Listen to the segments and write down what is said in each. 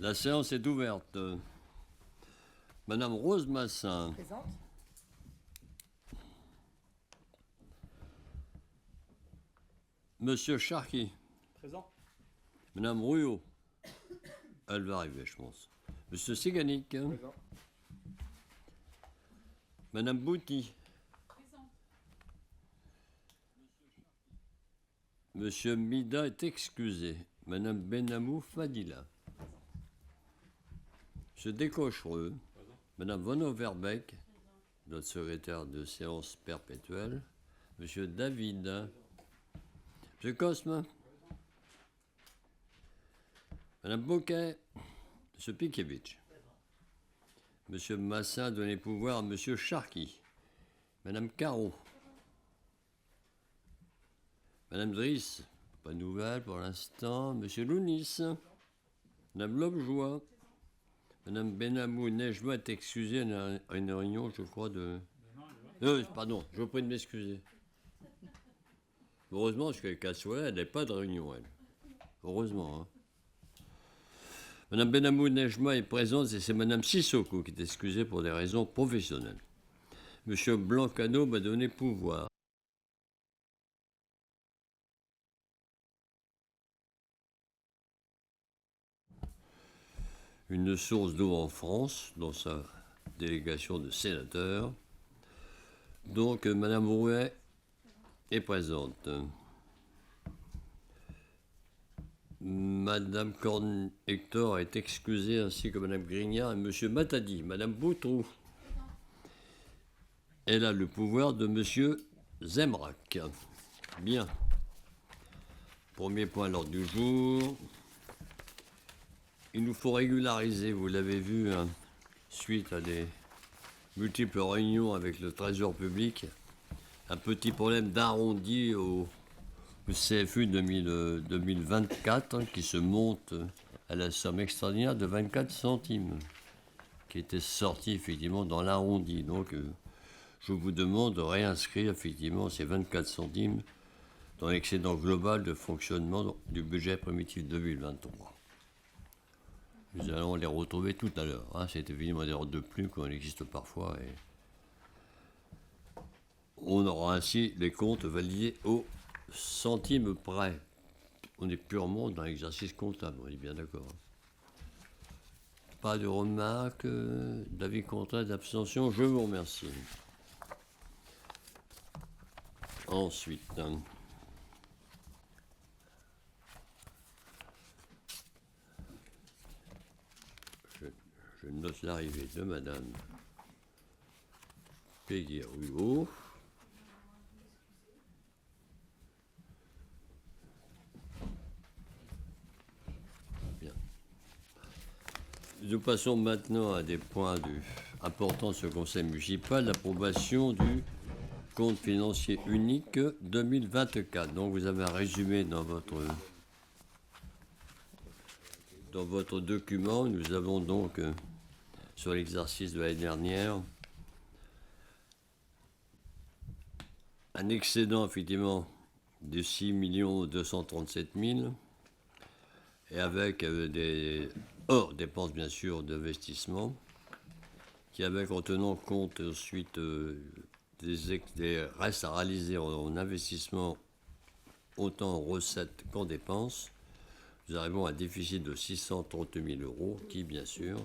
La séance est ouverte. Madame Rose Massin. Présente. Monsieur Charqui. Présent. Madame Ruot. Elle va arriver, je pense. Monsieur Siganik. Présent. Madame Bouty. Présent. Monsieur Mida est excusé. Madame Benamou Fadila. Monsieur Descochereux. Madame Von Overbeck, notre secrétaire de séance perpétuelle. Monsieur David. Monsieur Cosme. Madame Bouquet. Monsieur Pikevitch. Monsieur Massin a donné pouvoir à Monsieur Charqui. Madame Caro. Madame Driss, pas de nouvelles pour l'instant. Monsieur Lounis. Madame Lobjoie. Madame Benamou Nejma est excusée à une réunion, je crois, de... pardon, je vous prie de m'excuser. Heureusement, parce qu'elle soit là, elle n'est pas de réunion, elle. Heureusement, hein. Madame Benamou Nejma est présente et c'est Madame Sissoko qui est excusée pour des raisons professionnelles. Monsieur Blancano m'a donné pouvoir. Une source d'eau en France, dans sa délégation de sénateurs. Donc, Madame Rouet est présente. Madame Corn-Hector est excusée, ainsi que Madame Grignard et Monsieur Matadi. Madame Boutrou, elle a le pouvoir de Monsieur Zemrak. Bien. Premier point à l'ordre du jour. Il nous faut régulariser, vous l'avez vu, hein, suite à des multiples réunions avec le Trésor public, un petit problème d'arrondi au CFU 2024 hein, qui se monte à la somme extraordinaire de 24 centimes, qui était sorti effectivement dans l'arrondi. Donc je vous demande de réinscrire effectivement ces 24 centimes dans l'excédent global de fonctionnement du budget primitif 2023. Nous allons les retrouver tout à l'heure. Hein. C'est évidemment des erreurs de plus qu'on existe parfois. Et on aura ainsi les comptes validés au centime près. On est purement dans l'exercice comptable, on est bien d'accord. Pas de remarques, d'avis contraire, d'abstention, je vous remercie. Ensuite, hein, je note l'arrivée de Madame Péguerruot. Bien. Nous passons maintenant à des points importants de ce conseil municipal, l'approbation du compte financier unique 2024. Donc vous avez un résumé dans votre document. Nous avons donc sur l'exercice de l'année dernière un excédent effectivement de 6 237 000 et avec des hors dépenses bien sûr d'investissement qui avec en tenant compte ensuite des restes à réaliser en investissement autant en recettes qu'en dépenses. Nous arrivons à un déficit de 630 000 € qui, bien sûr,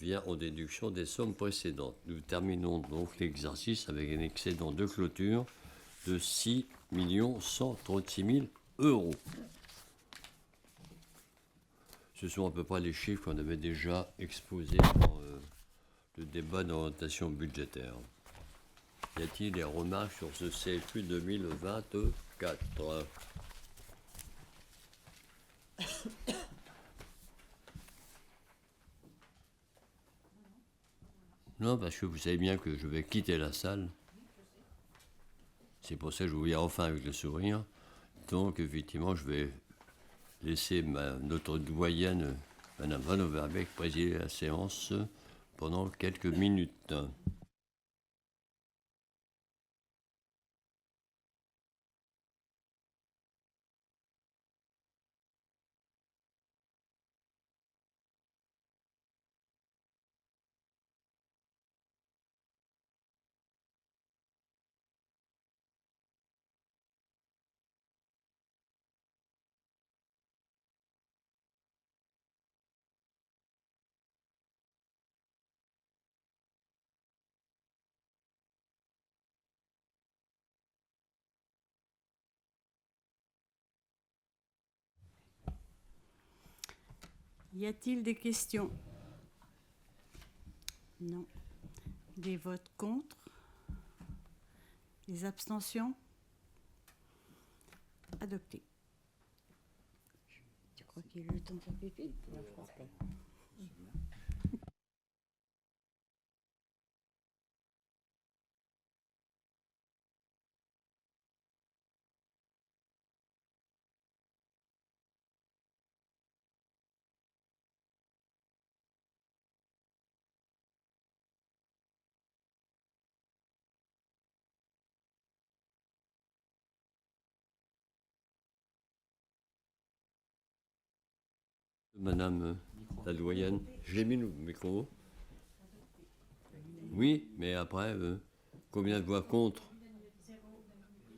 vient en déduction des sommes précédentes. Nous terminons donc l'exercice avec un excédent de clôture de 6 136 000 €. Ce sont à peu près les chiffres qu'on avait déjà exposés dans le débat d'orientation budgétaire. Y a-t-il des remarques sur ce CFU 2024 ? Non, parce que vous savez bien que je vais quitter la salle. C'est pour ça que je vous vois enfin avec le sourire. Donc, effectivement, je vais laisser notre doyenne, Madame Van Overbeek, présider la séance pendant quelques minutes. Y a-t-il des questions? Non. Des votes contre? Des abstentions? Adopté. Tu crois qu'il a eu le temps de faire pipi? Madame la doyenne, je l'ai mis le micro. Oui, mais après, combien de voix contre?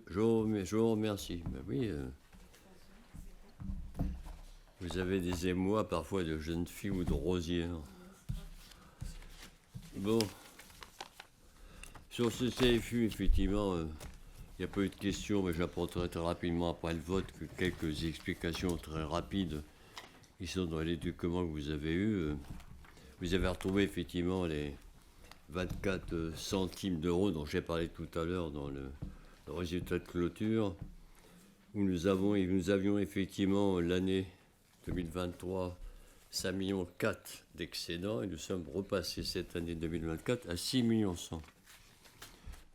Je vous remercie. Ben oui, vous avez des émois parfois de jeunes filles ou de rosières. Bon, sur ce CFU, effectivement, il n'y a pas eu de questions, mais j'apporterai très rapidement après le vote que quelques explications très rapides qui sont dans les documents que vous avez eus. Vous avez retrouvé effectivement les 24 centimes d'euros dont j'ai parlé tout à l'heure dans le résultat de clôture, où nous avions effectivement l'année 2023 5,4 millions d'excédents et nous sommes repassés cette année 2024 à 6,1 millions.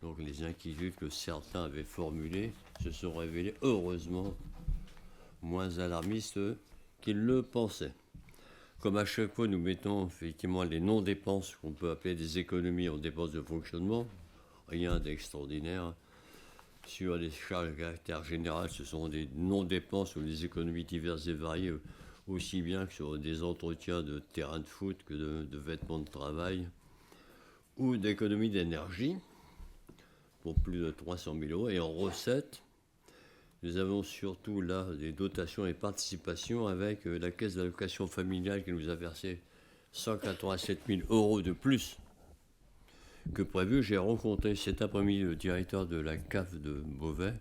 Donc les inquiétudes que certains avaient formulées se sont révélées heureusement moins alarmistes qu'ils le pensaient. Comme à chaque fois, nous mettons effectivement les non-dépenses qu'on peut appeler des économies en dépenses de fonctionnement, rien d'extraordinaire. Sur les charges de caractère général, ce sont des non-dépenses ou des économies diverses et variées, aussi bien que sur des entretiens de terrain de foot que de vêtements de travail, ou d'économies d'énergie, pour plus de 300 000 euros. Et en recettes, nous avons surtout là des dotations et participations avec la caisse d'allocation familiale qui nous a versé 187 000 euros de plus que prévu. J'ai rencontré cet après-midi le directeur de la CAF de Beauvais.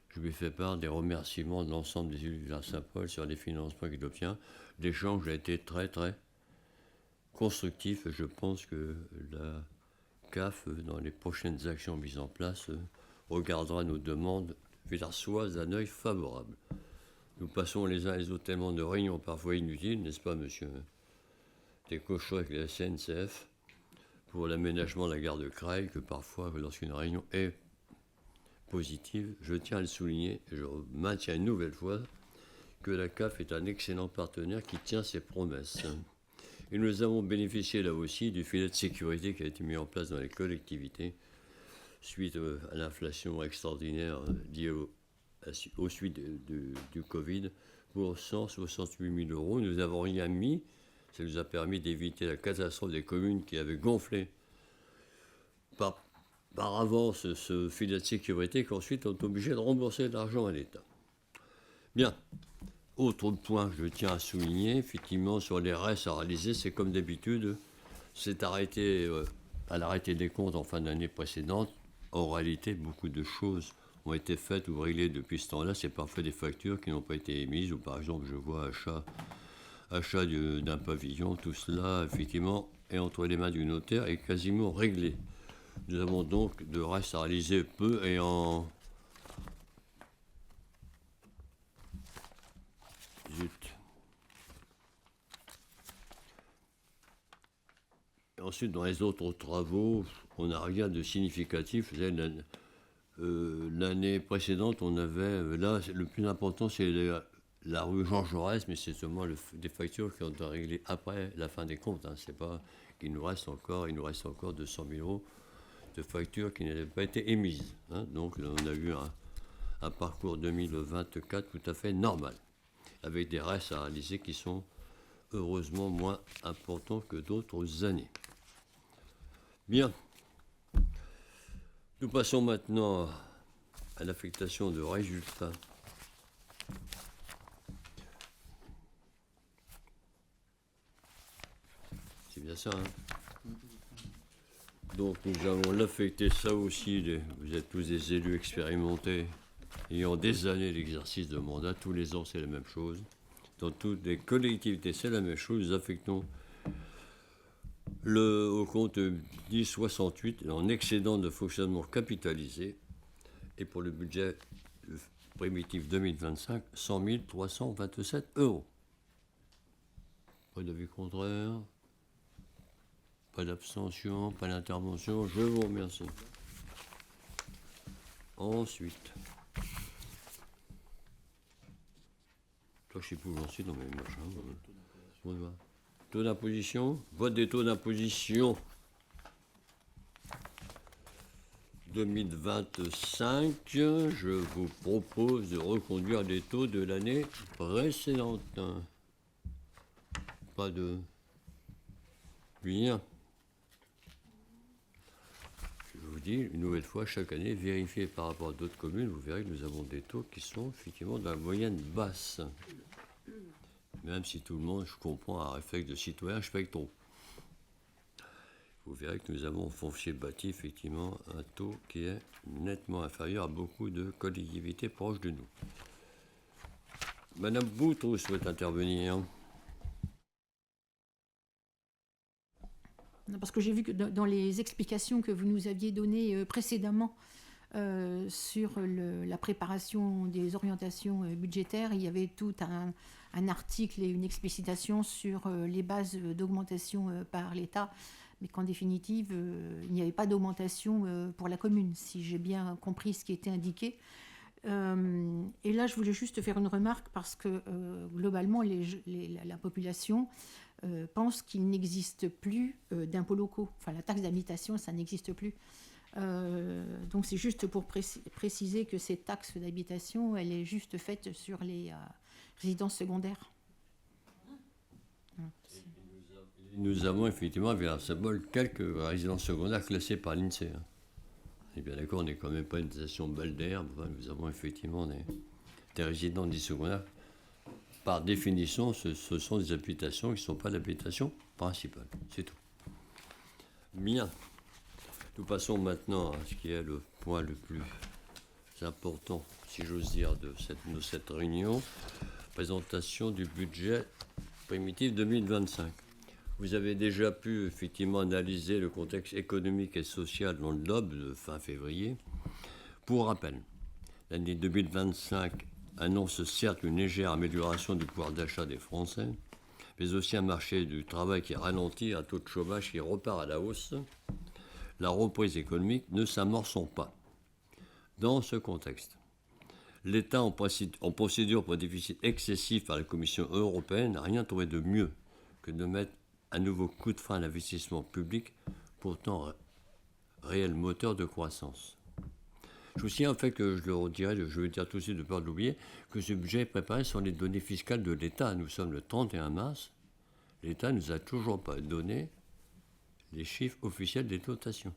Je lui ai fait part des remerciements de l'ensemble des élus de Saint-Paul sur les financements qu'il obtient. L'échange a été très très constructif. Je pense que la CAF, dans les prochaines actions mises en place, regardera nos demandes villarçoises d'un œil favorable. Nous passons les uns les autres tellement de réunions parfois inutiles, n'est-ce pas, monsieur Descochons avec la SNCF pour l'aménagement de la gare de Creil, que parfois, lorsqu'une réunion est positive, je tiens à le souligner, et je maintiens une nouvelle fois que la CAF est un excellent partenaire qui tient ses promesses. Et nous avons bénéficié là aussi du filet de sécurité qui a été mis en place dans les collectivités suite à l'inflation extraordinaire liée aux suites du Covid pour 168 000 euros. Nous n'avons rien mis. Ça nous a permis d'éviter la catastrophe des communes qui avaient gonflé par avance ce filet de sécurité qu'ensuite ont obligé de rembourser de l'argent à l'État. Bien. Autre point que je tiens à souligner, effectivement, sur les restes à réaliser, c'est comme d'habitude, c'est arrêté à l'arrêté des comptes en fin d'année précédente. En réalité, beaucoup de choses ont été faites ou réglées depuis ce temps-là. C'est parfois des factures qui n'ont pas été émises, ou par exemple, je vois achat d'un pavillon. Tout cela, effectivement, est entre les mains du notaire et quasiment réglé. Nous avons donc de restes à réaliser peu et en... Zut. Ensuite, dans les autres travaux, on n'a rien de significatif. L'année précédente, on avait... Là, le plus important, c'est la rue Jean Jaurès, mais c'est seulement des factures qui ont été réglées après la fin des comptes. C'est pas qu'il nous reste encore 200 000 euros de factures qui n'avaient pas été émises. Donc, là, on a eu un parcours 2024 tout à fait normal, avec des restes à réaliser qui sont heureusement moins importants que d'autres années. Bien. Nous passons maintenant à l'affectation de résultats. C'est bien ça, Donc nous allons l'affecter, ça aussi, vous êtes tous des élus expérimentés, ayant des années d'exercice de mandat, tous les ans c'est la même chose. dans toutes les collectivités, c'est la même chose. Nous affectons au compte 1068 en excédent de fonctionnement capitalisé. Et pour le budget primitif 2025, 100 327 €. Pas d'avis contraire, pas d'abstention, pas d'intervention. Je vous remercie. Ensuite, toi, je sais plus où j'en suis dans mes machins. Taux d'imposition, vote des taux d'imposition 2025. Je vous propose de reconduire les taux de l'année précédente. Pas de bien. Je vous dis une nouvelle fois, chaque année, vérifiez par rapport à d'autres communes, vous verrez que nous avons des taux qui sont effectivement dans la moyenne basse. Même si tout le monde, je comprends, un réflexe de citoyen, je paye trop. Vous verrez que nous avons foncier bâti effectivement un taux qui est nettement inférieur à beaucoup de collectivités proches de nous. Madame Boutreau souhaite intervenir. Parce que j'ai vu que dans les explications que vous nous aviez données précédemment sur la préparation des orientations budgétaires, il y avait tout un article et une explicitation sur les bases d'augmentation par l'État, mais qu'en définitive, il n'y avait pas d'augmentation pour la commune, si j'ai bien compris ce qui était indiqué. Et là, je voulais juste faire une remarque parce que globalement, la population pense qu'il n'existe plus d'impôts locaux. Enfin, la taxe d'habitation, ça n'existe plus. Donc, c'est juste pour préciser que cette taxe d'habitation, elle est juste faite sur les résidences secondaires. Nous avons effectivement, avec un symbole, quelques résidences secondaires classées par l'INSEE. Et bien d'accord, on n'est quand même pas une station balnéaire. Nous avons effectivement des résidences dits secondaires. Par définition, ce sont des habitations qui ne sont pas l'habitation principale. C'est tout. Bien. Nous passons maintenant à ce qui est le point le plus important, si j'ose dire, de cette réunion. Présentation du budget primitif 2025. Vous avez déjà pu effectivement analyser le contexte économique et social dans le globe de fin février. Pour rappel, l'année 2025 annonce certes une légère amélioration du pouvoir d'achat des Français, mais aussi un marché du travail qui ralentit, un taux de chômage qui repart à la hausse. La reprise économique ne s'amorçant pas. Dans ce contexte, l'État en procédure pour déficit excessif par la Commission européenne n'a rien trouvé de mieux que de mettre un nouveau coup de frein à l'investissement public, pourtant réel moteur de croissance. Je vous signale en fait que je le redirai, je vais dire tout de suite de peur de l'oublier, que ce budget est préparé sur les données fiscales de l'État. Nous sommes le 31 mars. L'État ne nous a toujours pas donné les chiffres officiels des dotations.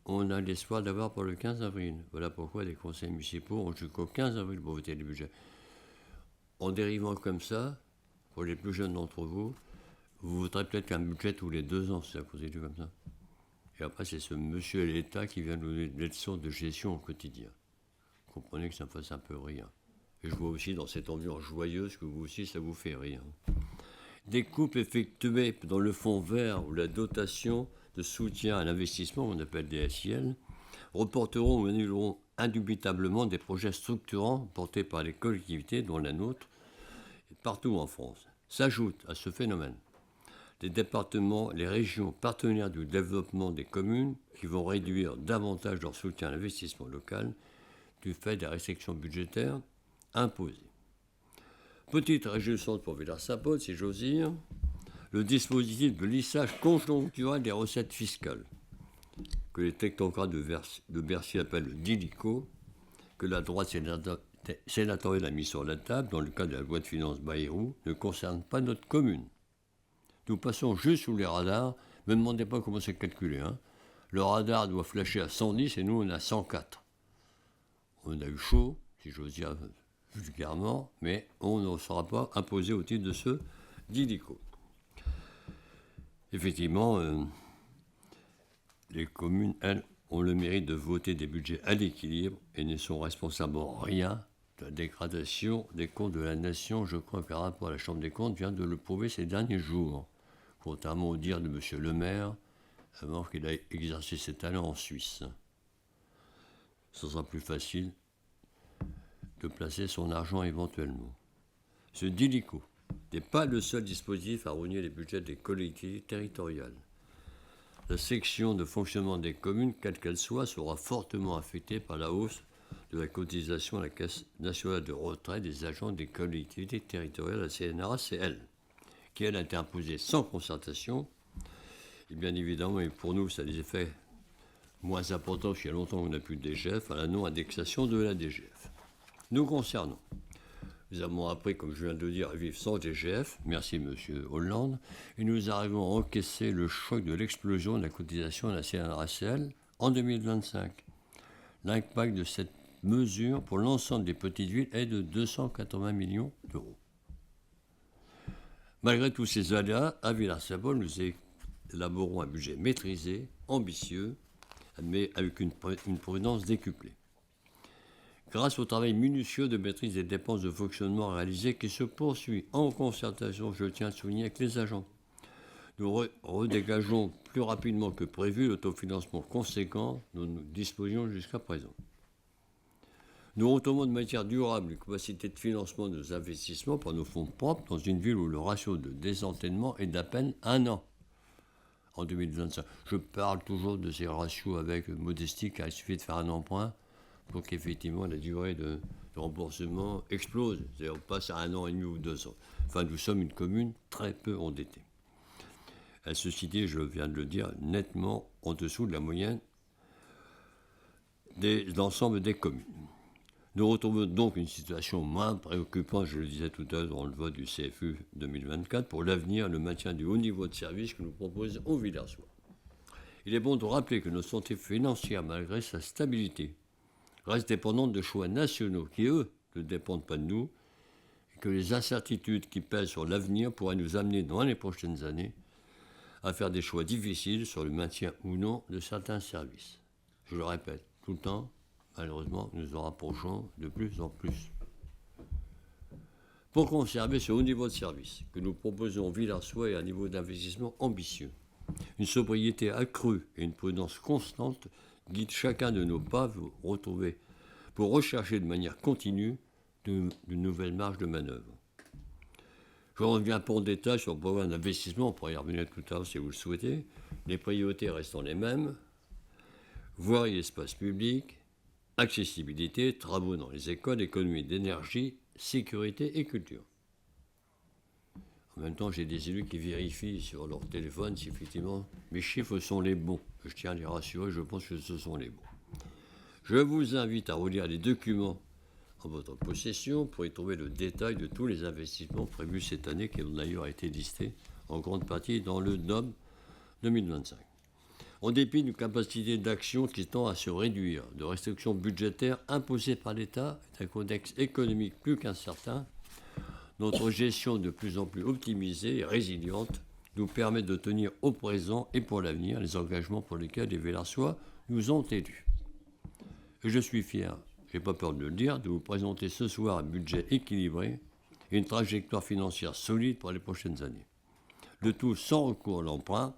On a l'espoir d'avoir pour le 15 avril. Voilà pourquoi les conseils municipaux ont jusqu'au 15 avril pour voter les budgets. En dérivant comme ça, pour les plus jeunes d'entre vous, vous voterez peut-être un budget tous les 2 ans, si ça continue comme ça. Et après, c'est ce monsieur et l'État qui vient nous donner des leçons de gestion au quotidien. Vous comprenez que ça me fasse un peu rire. Et je vois aussi dans cette ambiance joyeuse que vous aussi, ça vous fait rire. Des coupes effectuées dans le fonds vert ou la dotation de soutien à l'investissement, on appelle DSIL, reporteront ou annuleront indubitablement des projets structurants portés par les collectivités, dont la nôtre, partout en France. S'ajoutent à ce phénomène les départements, les régions partenaires du développement des communes qui vont réduire davantage leur soutien à l'investissement local du fait des restrictions budgétaires imposées. Petite réjouissance pour Villars-Saint-Paul, si j'ose dire, le dispositif de lissage conjoncturel des recettes fiscales, que les technocrates de Bercy appellent le DILICO, que la droite sénatoriale a mis sur la table dans le cadre de la loi de finances Bayrou, ne concerne pas notre commune. Nous passons juste sous les radars. Ne me demandez pas comment c'est calculé. Le radar doit flasher à 110 et nous, on est à 104. On a eu chaud, si j'ose dire vulgairement, mais on ne sera pas imposé au titre de ce DILICO. Effectivement, les communes, elles, ont le mérite de voter des budgets à l'équilibre et ne sont responsables en rien la dégradation des comptes de la nation, je crois que le rapport à la Chambre des comptes vient de le prouver ces derniers jours, contrairement au dire de M. Le Maire, avant qu'il ait exercé ses talents en Suisse. Ce sera plus facile de placer son argent éventuellement. Ce DILICO n'est pas le seul dispositif à rogner les budgets des collectivités territoriales. La section de fonctionnement des communes, quelle qu'elle soit, sera fortement affectée par la hausse de la cotisation à la Caisse nationale de retraite des agents des collectivités territoriales, la CNRACL, qui elle a été imposée sans concertation. Et bien évidemment, et pour nous, ça a des effets moins importants, parce qu'il y a longtemps qu'on n'a plus de DGF, à la non-indexation de la DGF. Nous concernons. Nous avons appris, comme je viens de le dire, à vivre sans DGF, merci M. Hollande, et nous arrivons à encaisser le choc de l'explosion de la cotisation à la CNRACL en 2025. L'impact de cette mesure pour l'ensemble des petites villes est de 280 millions d'euros. Malgré tous ces aléas, à Villars-Saint-Paul, nous élaborons un budget maîtrisé, ambitieux, mais avec une prudence décuplée. Grâce au travail minutieux de maîtrise des dépenses de fonctionnement réalisé qui se poursuit en concertation, je tiens à souligner, avec les agents. Nous redégageons plus rapidement que prévu l'autofinancement conséquent dont nous disposions jusqu'à présent. Nous retournons de matière durable les capacités de financement de nos investissements par nos fonds propres dans une ville où le ratio de désendettement est d'à peine 1 an en 2025. Je parle toujours de ces ratios avec modestie car il suffit de faire un emprunt pour qu'effectivement la durée de remboursement explose. C'est-à-dire on passe à 1 an et demi ou 2 ans. Enfin, nous sommes une commune très peu endettée. Elle se situe, je viens de le dire, nettement en dessous de la moyenne de l'ensemble des communes. Nous retrouvons donc une situation moins préoccupante, je le disais tout à l'heure, dans le vote du CFU 2024, pour l'avenir, le maintien du haut niveau de service que nous proposons aux Villarsois. Il est bon de rappeler que notre santé financière, malgré sa stabilité, reste dépendante de choix nationaux qui, eux, ne dépendent pas de nous, et que les incertitudes qui pèsent sur l'avenir pourraient nous amener dans les prochaines années à faire des choix difficiles sur le maintien ou non de certains services. Je le répète tout le temps, malheureusement, nous nous en rapprochons de plus en plus. Pour conserver ce haut niveau de service que nous proposons aux Villarsois et un niveau d'investissement ambitieux, une sobriété accrue et une prudence constante guident chacun de nos pas pour rechercher de manière continue de nouvelles marges de manœuvre. Je reviens pour détail sur le programme d'investissement, on pourrait y revenir tout à l'heure si vous le souhaitez, les priorités restant les mêmes, voirie et espace public, accessibilité, travaux dans les écoles, économie d'énergie, sécurité et culture. En même temps, j'ai des élus qui vérifient sur leur téléphone si effectivement mes chiffres sont les bons. Je tiens à les rassurer, je pense que ce sont les bons. Je vous invite à relire les documents en votre possession pour y trouver le détail de tous les investissements prévus cette année qui ont d'ailleurs été listés en grande partie dans le NOM 2025. En dépit d'une capacité d'action qui tend à se réduire, de restrictions budgétaires imposées par l'État et d'un contexte économique plus qu'incertain, notre gestion de plus en plus optimisée et résiliente nous permet de tenir au présent et pour l'avenir les engagements pour lesquels les Villarsois nous ont élus. Et je suis fier, je n'ai pas peur de le dire, de vous présenter ce soir un budget équilibré et une trajectoire financière solide pour les prochaines années. Le tout sans recours à l'emprunt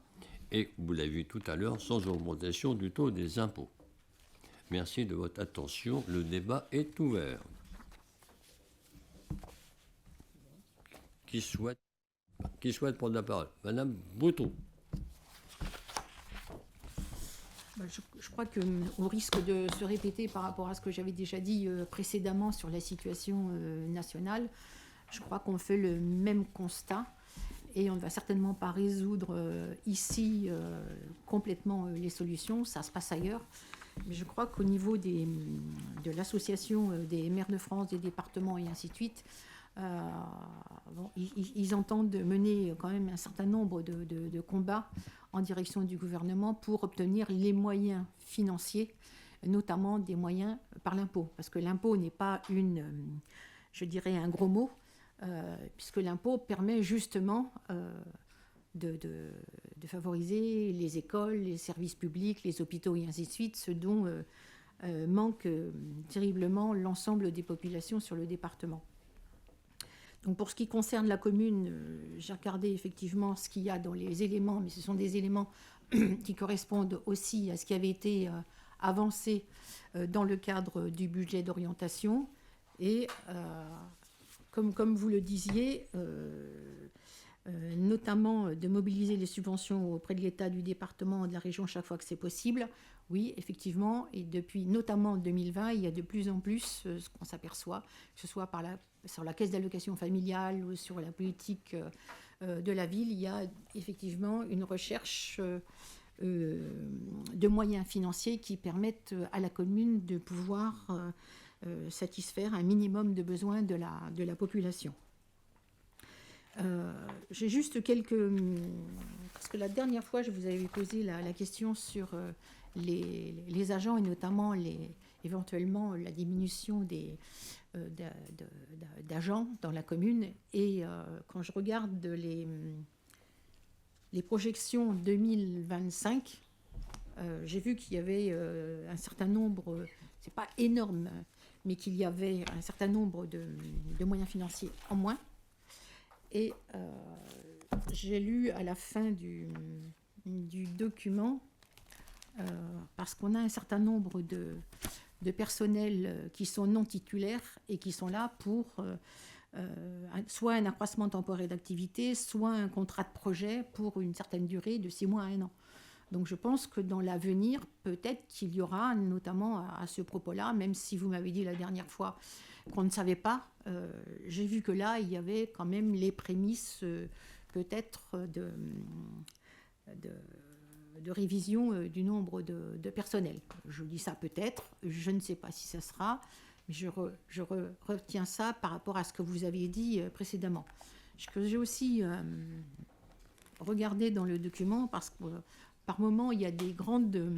et, vous l'avez vu tout à l'heure, sans augmentation du taux des impôts. Merci de votre attention, le débat est ouvert. Qui souhaite prendre la parole? Madame Bouton. Je crois qu'au risque de se répéter par rapport à ce que j'avais déjà dit précédemment sur la situation nationale, je crois qu'on fait le même constat et on ne va certainement pas résoudre ici complètement les solutions, ça se passe ailleurs. Mais je crois qu'au niveau de l'association des maires de France, des départements et ainsi de suite, ils entendent mener quand même un certain nombre de combats en direction du gouvernement pour obtenir les moyens financiers, notamment des moyens par l'impôt. Parce que l'impôt n'est pas un gros mot, puisque l'impôt permet justement de favoriser les écoles, les services publics, les hôpitaux et ainsi de suite, ce dont manque terriblement l'ensemble des populations sur le département. Donc pour ce qui concerne la commune, j'ai regardé effectivement ce qu'il y a dans les éléments, mais ce sont des éléments qui correspondent aussi à ce qui avait été avancé dans le cadre du budget d'orientation. Et comme vous le disiez, notamment de mobiliser les subventions auprès de l'État, du département et de la région chaque fois que c'est possible. Oui, effectivement, et depuis notamment 2020, il y a de plus en plus ce qu'on s'aperçoit, que ce soit sur la caisse d'allocation familiale ou sur la politique de la ville, il y a effectivement une recherche de moyens financiers qui permettent à la commune de pouvoir satisfaire un minimum de besoins de la population. J'ai juste parce que la dernière fois, je vous avais posé la question sur les agents et notamment éventuellement la diminution d'agents dans la commune. Et quand je regarde les projections 2025, j'ai vu qu'il y avait un certain nombre, c'est pas énorme, mais qu'il y avait un certain nombre de moyens financiers en moins. Et j'ai lu à la fin du document, parce qu'on a un certain nombre de personnels qui sont non titulaires et qui sont là pour soit un accroissement temporaire d'activité, soit un contrat de projet pour une certaine durée de 6 mois à 1 an. Donc je pense que dans l'avenir, peut-être qu'il y aura, notamment à ce propos-là, même si vous m'avez dit la dernière fois qu'on ne savait pas, j'ai vu que là, il y avait quand même les prémices peut-être de révision du nombre de personnel. Je dis ça peut-être, je ne sais pas si ça sera, mais je retiens ça par rapport à ce que vous aviez dit précédemment. Ce que j'ai aussi regardé dans le document, parce que par moment, il y a des grandes,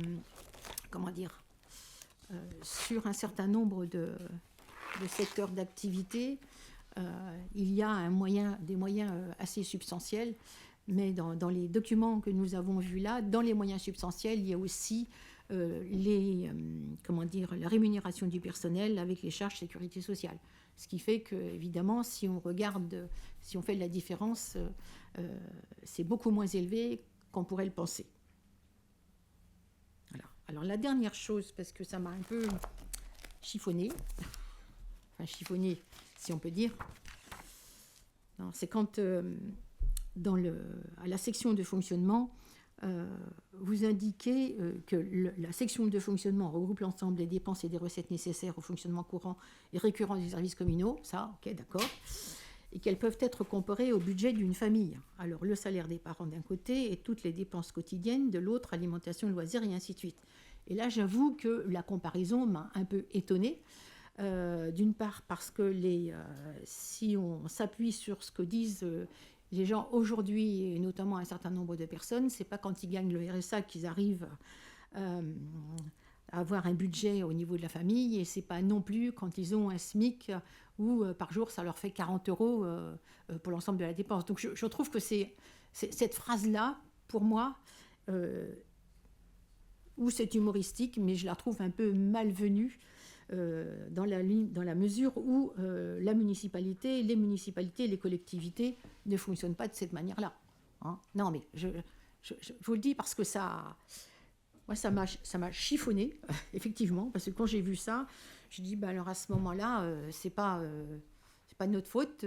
sur un certain nombre de secteurs d'activité, il y a des moyens assez substantiels, mais dans les documents que nous avons vus là, dans les moyens substantiels, il y a aussi la rémunération du personnel avec les charges sécurité sociale. Ce qui fait que, évidemment, si on fait la différence, c'est beaucoup moins élevé qu'on pourrait le penser. Voilà. Alors la dernière chose, parce que ça m'a un peu chiffonné, si on peut dire, c'est quand à la section de fonctionnement, vous indiquez que la section de fonctionnement regroupe l'ensemble des dépenses et des recettes nécessaires au fonctionnement courant et récurrent des services communaux, ça, ok, d'accord, et qu'elles peuvent être comparées au budget d'une famille. Alors le salaire des parents d'un côté et toutes les dépenses quotidiennes de l'autre, alimentation, loisirs et ainsi de suite. Et là, j'avoue que la comparaison m'a un peu étonnée. D'une part parce que si on s'appuie sur ce que disent les gens aujourd'hui, et notamment un certain nombre de personnes, c'est pas quand ils gagnent le RSA qu'ils arrivent à avoir un budget au niveau de la famille, et c'est pas non plus quand ils ont un SMIC où par jour ça leur fait 40 € pour l'ensemble de la dépense. Donc je trouve que c'est cette phrase-là, pour moi, où c'est humoristique, mais je la trouve un peu malvenue. Dans la mesure où les municipalités, les collectivités ne fonctionnent pas de cette manière-là. Hein. Non, mais je vous le dis parce que ça m'a chiffonné, effectivement, parce que quand j'ai vu ça, je dis, alors à ce moment-là, c'est pas de notre faute,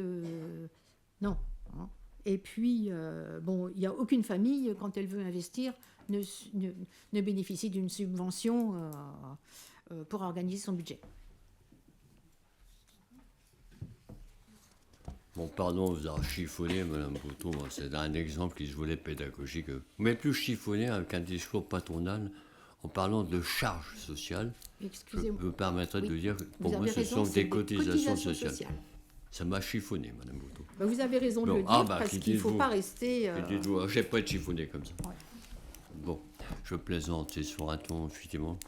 non. Hein. Et puis, il n'y a aucune famille, quand elle veut investir, ne bénéficie d'une subvention pour organiser son budget. Bon, pardon, vous avez chiffonné, Madame Bouton. C'est un exemple qui se voulait pédagogique. Mais plus chiffonné avec un discours patronal en parlant de charges sociales. Je me permettrai de dire que pour moi, ce sont des cotisations sociales. Ça m'a chiffonné, Madame Bouton. Vous avez raison de le dire, parce qu'il ne faut pas rester... Je n'ai pas été chiffonné comme ça. Ouais. Bon, je plaisante, c'est sur un ton, effectivement,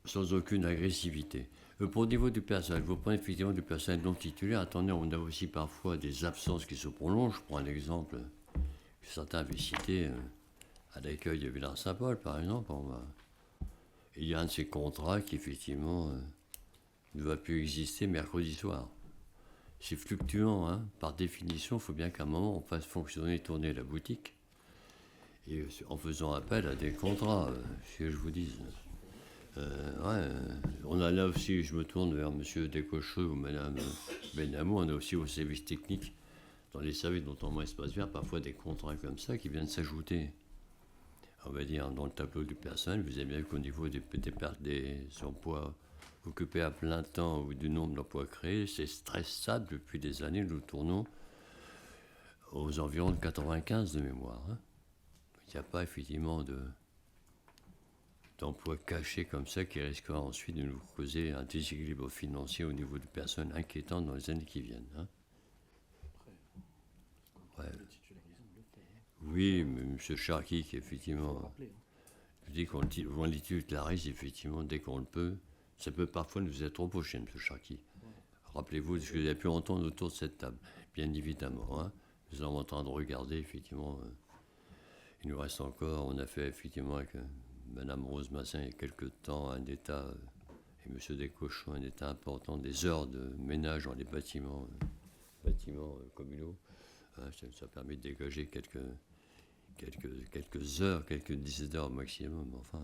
sans aucune agressivité. Pour le niveau du personnel, vous prenez effectivement du personnel non titulaire. Attendez, on a aussi parfois des absences qui se prolongent. Je prends un exemple que certains avaient cité à l'accueil de Villars-Saint-Paul, par exemple. Et il y a un de ces contrats qui, effectivement, ne va plus exister mercredi soir. C'est fluctuant, hein. Par définition, il faut bien qu'à un moment, on fasse fonctionner et tourner la boutique. Et en faisant appel à des contrats, si je vous dis. On a là aussi, je me tourne vers M. Descocheux ou Mme Benamou, on a aussi au service technique, dans les services notamment Espace Vert, parfois des contrats comme ça qui viennent s'ajouter. On va dire, dans le tableau du personnel, vous avez bien vu qu'au niveau des emplois occupés à plein temps ou du nombre d'emplois créés, c'est très stable depuis des années. Nous tournons aux environs de 95 de mémoire. Hein. Il n'y a pas effectivement d'emplois cachés comme ça qui risquera ensuite de nous causer un déséquilibre financier au niveau du personnel inquiétant dans les années qui viennent. Hein. Ouais. Oui, mais M. Charqui, qui effectivement, je dis qu'on les titularise, effectivement, dès qu'on le peut. Ça peut parfois nous être reproché, M. Charqui. Rappelez-vous de ce que vous avez pu entendre autour de cette table, bien évidemment. Hein. Nous sommes en train de regarder, effectivement. Il nous reste encore, on a fait effectivement avec Mme Rose Massin il y a quelque temps un état, et M. Descochons, un état important des heures de ménage dans les bâtiments communaux. Hein, ça permet de dégager quelques heures, quelques dizaines d'heures au maximum. Enfin,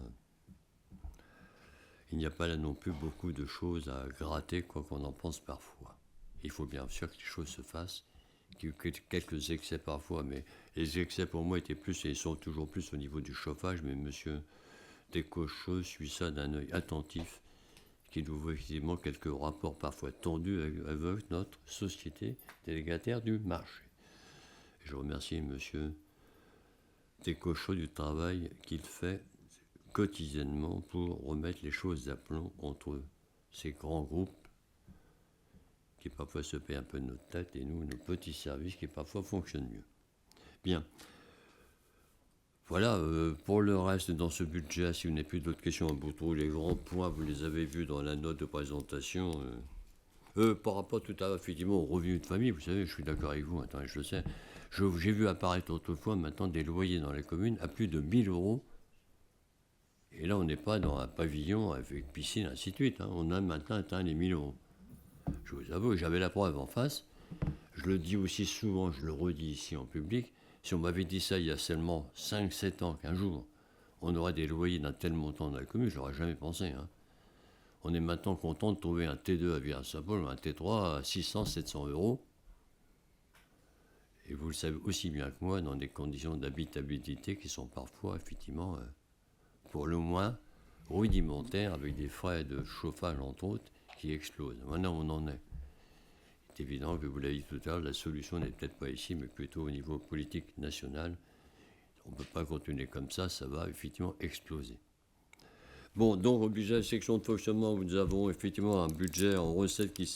il n'y a pas là non plus beaucoup de choses à gratter, quoi qu'on en pense parfois. Il faut bien sûr que les choses se fassent, qu'il y ait quelques excès parfois, mais les excès pour moi étaient plus, et ils sont toujours plus au niveau du chauffage, mais M. Descocheux suit ça d'un œil attentif, qui nous voit effectivement quelques rapports parfois tendus avec notre société délégataire du marché. Je remercie M. Descocheux du travail qu'il fait quotidiennement pour remettre les choses d'aplomb entre ces grands groupes qui parfois se paient un peu de notre tête et nous, nos petits services qui parfois fonctionnent mieux. Bien. Voilà, pour le reste, dans ce budget, si vous n'avez plus d'autres questions à bout de les grands points, vous les avez vus dans la note de présentation. Par rapport tout à l'heure, effectivement, au revenu de famille, vous savez, je suis d'accord avec vous, attends, je le sais. J'ai vu apparaître autrefois maintenant des loyers dans les communes à plus de 1 000 euros. Et là, on n'est pas dans un pavillon avec piscine, ainsi de suite. Hein. On a maintenant atteint les 1 000 euros. Je vous avoue, j'avais la preuve en face. Je le dis aussi souvent, je le redis ici en public. Si on m'avait dit ça il y a seulement 5-7 ans, qu'un jour, on aurait des loyers d'un tel montant dans la commune, je n'aurais jamais pensé. Hein. On est maintenant content de trouver un T2 à Villars-Saint-Paul ou un T3 à 600-700 euros. Et vous le savez aussi bien que moi, dans des conditions d'habitabilité qui sont parfois, effectivement, pour le moins rudimentaires, avec des frais de chauffage, entre autres, qui explosent. Maintenant, on en est. C'est évident que, vous l'avez dit tout à l'heure, la solution n'est peut-être pas ici, mais plutôt au niveau politique national. On ne peut pas continuer comme ça va effectivement exploser. Bon, donc au budget de section de fonctionnement, nous avons effectivement un budget en recettes qui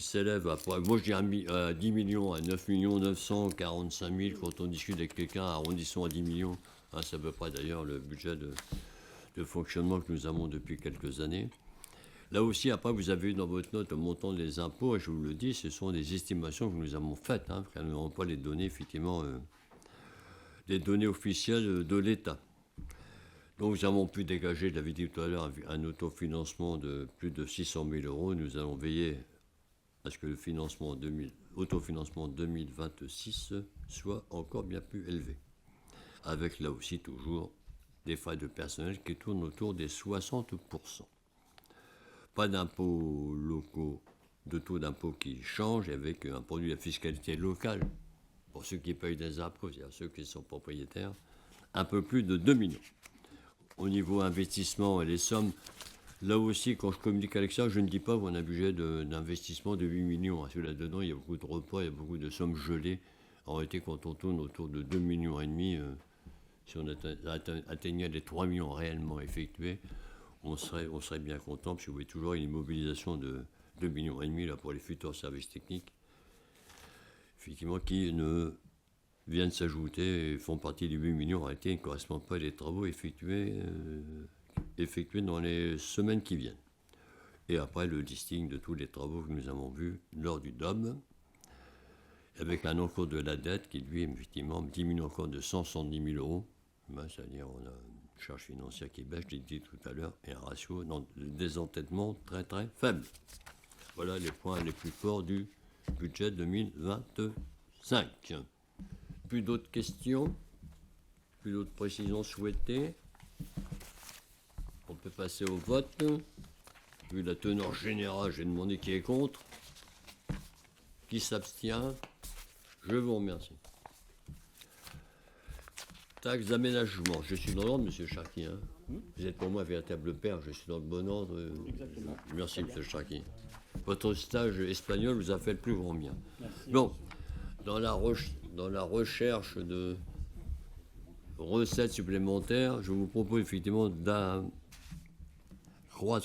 s'élève à, moi je dis à 10 millions, à 9 945 000, quand on discute avec quelqu'un, arrondissons à 10 millions, hein, c'est à peu près d'ailleurs le budget de fonctionnement que nous avons depuis quelques années. Là aussi, après, vous avez eu dans votre note le montant des impôts, et je vous le dis, ce sont des estimations que nous avons faites, hein, car nous n'avons pas les données, effectivement, les données officielles de l'État. Donc nous avons pu dégager, je l'avais dit tout à l'heure, un autofinancement de plus de 600 000 euros. Nous allons veiller à ce que le autofinancement 2026 soit encore bien plus élevé. Avec là aussi toujours des frais de personnel qui tournent autour des 60%. Pas d'impôts locaux, de taux d'impôt qui changent, avec un produit de la fiscalité locale, pour ceux qui payent des impôts, c'est-à-dire ceux qui sont propriétaires, un peu plus de 2 millions. Au niveau investissement et les sommes, là aussi, quand je communique avec ça, je ne dis pas qu'on a un budget d'investissement de 8 millions. Parce que là-dedans, il y a beaucoup de repas, il y a beaucoup de sommes gelées. En réalité, quand on tourne autour de 2,5 millions, si on atteignait les 3 millions réellement effectués, on serait bien content, parce que vous voyez toujours une immobilisation de 2,5 millions là, pour les futurs services techniques, effectivement, qui ne viennent s'ajouter et font partie des 8 millions. En réalité, ils ne correspondent pas à des travaux effectués dans les semaines qui viennent. Et après, le listing de tous les travaux que nous avons vus lors du DOM, avec un encours de la dette qui, lui, effectivement, diminue encore de 170 000 euros. Ben, c'est-à-dire, on a charge financière qui baisse, je l'ai dit tout à l'heure, et un ratio de désendettement très très faible. Voilà les points les plus forts du budget 2025. Plus d'autres questions? Plus d'autres précisions souhaitées? On peut passer au vote. Vu la teneur générale, j'ai demandé qui est contre. Qui s'abstient? Je vous remercie. Taxe d'aménagement. Je suis dans l'ordre, monsieur Charqui. Hein. Vous êtes pour moi un véritable père. Je suis dans le bon ordre. Exactement. Merci, monsieur Charqui. Votre stage espagnol vous a fait le plus grand bien. Merci. Bon, dans la recherche de recettes supplémentaires, je vous propose effectivement d'accroître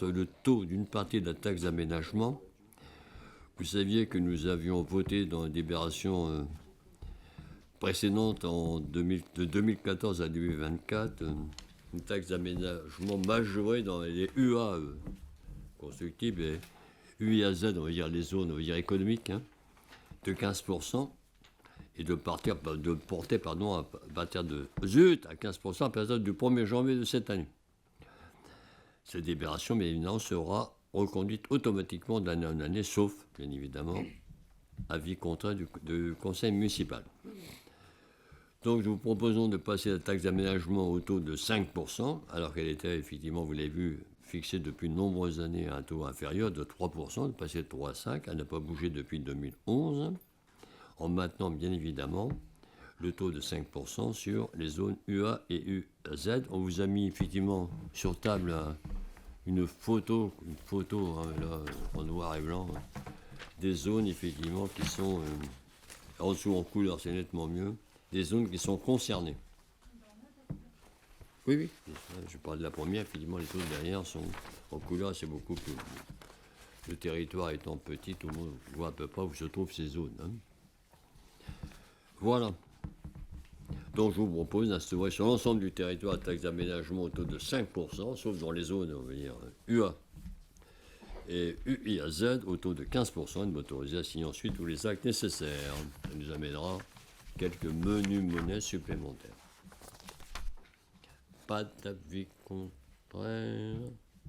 le taux d'une partie de la taxe d'aménagement. Vous saviez que nous avions voté dans une délibération précédente de 2014 à 2024 une taxe d'aménagement majorée dans les UA constructibles et UIAZ, on va dire les zones, on va dire économiques, hein, de 15%. Et de porter à partir de 15% à partir du 1er janvier de cette année. Cette délibération, bien évidemment, sera reconduite automatiquement d'année en année, sauf, bien évidemment, avis contraire du conseil municipal. Donc, nous vous proposons de passer la taxe d'aménagement au taux de 5%, alors qu'elle était, effectivement, vous l'avez vu, fixée depuis de nombreuses années à un taux inférieur de 3%, de passer de 3 à 5. Elle n'a pas bougé depuis 2011. En maintenant bien évidemment le taux de 5% sur les zones UA et UZ. On vous a mis effectivement sur table une photo là, en noir et blanc, des zones effectivement qui sont, en dessous en couleur c'est nettement mieux, des zones qui sont concernées. Oui, je parle de la première, effectivement les autres derrière sont en couleur, c'est beaucoup plus... Le territoire étant petit, tout le monde voit à peu près où se trouvent ces zones. Hein. Voilà. Donc je vous propose d'instaurer sur l'ensemble du territoire la taxe d'aménagement au taux de 5%, sauf dans les zones, on va dire, UA et UIAZ au taux de 15%, et de m'autoriser à signer ensuite tous les actes nécessaires. Ça nous amènera quelques menus monnaies supplémentaires. Pas d'avis contraire,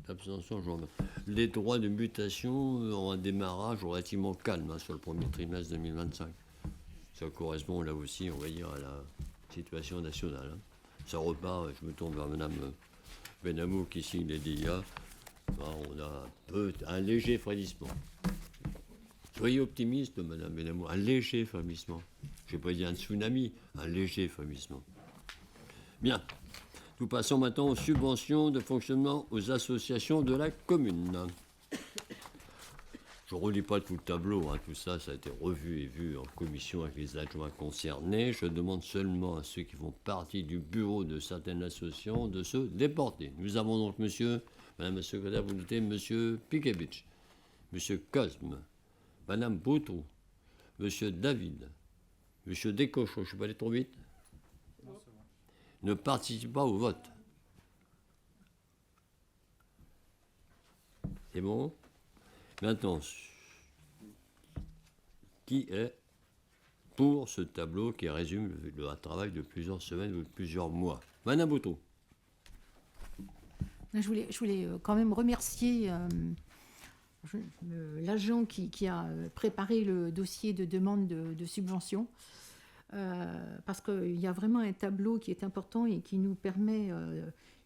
d'abstention, je vous remercie. Les droits de mutation ont un démarrage relativement calme hein, sur le premier trimestre 2025. Ça correspond là aussi, on va dire, à la situation nationale. Hein. Ça repart, je me tourne vers Mme Benamou qui signe les DIA. On a un léger frémissement. Soyez optimiste, Mme Benamou, un léger frémissement. Je n'ai pas dit un tsunami, un léger frémissement. Bien. Nous passons maintenant aux subventions de fonctionnement aux associations de la commune. Je ne relis pas tout le tableau, hein. Tout ça, ça a été revu et vu en commission avec les adjoints concernés. Je demande seulement à ceux qui font partie du bureau de certaines associations de se déporter. Nous avons donc Madame la secrétaire, vous notez monsieur Pikevich, monsieur Cosme, Madame Boutrou, monsieur David, monsieur Descochaux, je ne suis pas allé trop vite, ne participent pas au vote. C'est bon? Maintenant, qui est pour ce tableau qui résume le travail de plusieurs semaines ou de plusieurs mois? Madame Boutrou. Je voulais quand même remercier l'agent qui a préparé le dossier de demande de subvention, parce qu'il y a vraiment un tableau qui est important et qui nous permet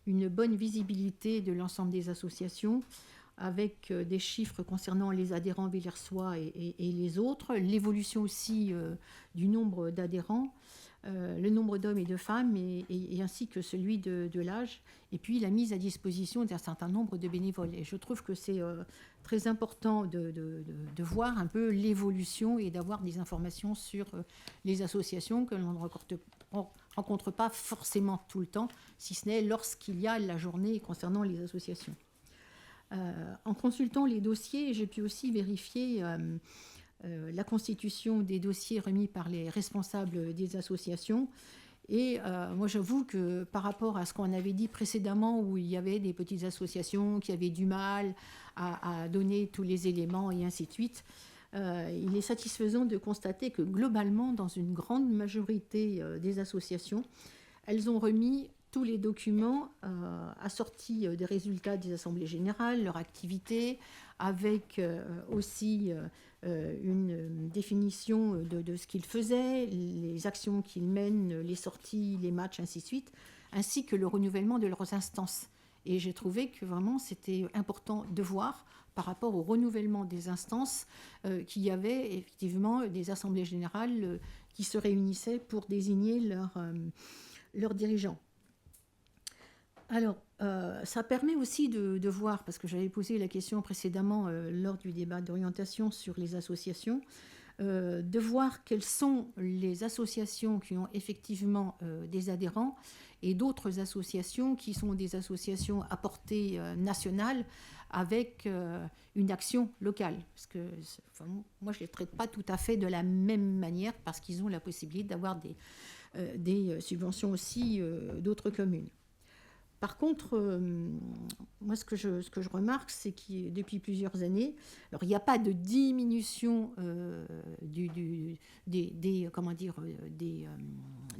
une bonne visibilité de l'ensemble des associations, avec des chiffres concernant les adhérents villersois et les autres, l'évolution aussi du nombre d'adhérents, le nombre d'hommes et de femmes, et ainsi que celui de l'âge, et puis la mise à disposition d'un certain nombre de bénévoles. Et je trouve que c'est très important de voir un peu l'évolution et d'avoir des informations sur les associations que l'on ne rencontre pas forcément tout le temps, si ce n'est lorsqu'il y a la journée concernant les associations. En consultant les dossiers, j'ai pu aussi vérifier la constitution des dossiers remis par les responsables des associations. Et moi, j'avoue que par rapport à ce qu'on avait dit précédemment, où il y avait des petites associations qui avaient du mal à donner tous les éléments et ainsi de suite, il est satisfaisant de constater que globalement, dans une grande majorité des associations, elles ont remis tous les documents assortis des résultats des assemblées générales, leur activité, avec aussi une définition de ce qu'ils faisaient, les actions qu'ils mènent, les sorties, les matchs, ainsi de suite, ainsi que le renouvellement de leurs instances. Et j'ai trouvé que vraiment c'était important de voir par rapport au renouvellement des instances qu'il y avait effectivement des assemblées générales qui se réunissaient pour désigner leurs dirigeants. Alors, ça permet aussi de voir, parce que j'avais posé la question précédemment lors du débat d'orientation sur les associations, de voir quelles sont les associations qui ont effectivement des adhérents et d'autres associations qui sont des associations à portée nationale avec une action locale. Parce que moi, je ne les traite pas tout à fait de la même manière parce qu'ils ont la possibilité d'avoir des subventions aussi d'autres communes. Par contre, moi, ce que je remarque, c'est que depuis plusieurs années, alors il n'y a pas de diminution des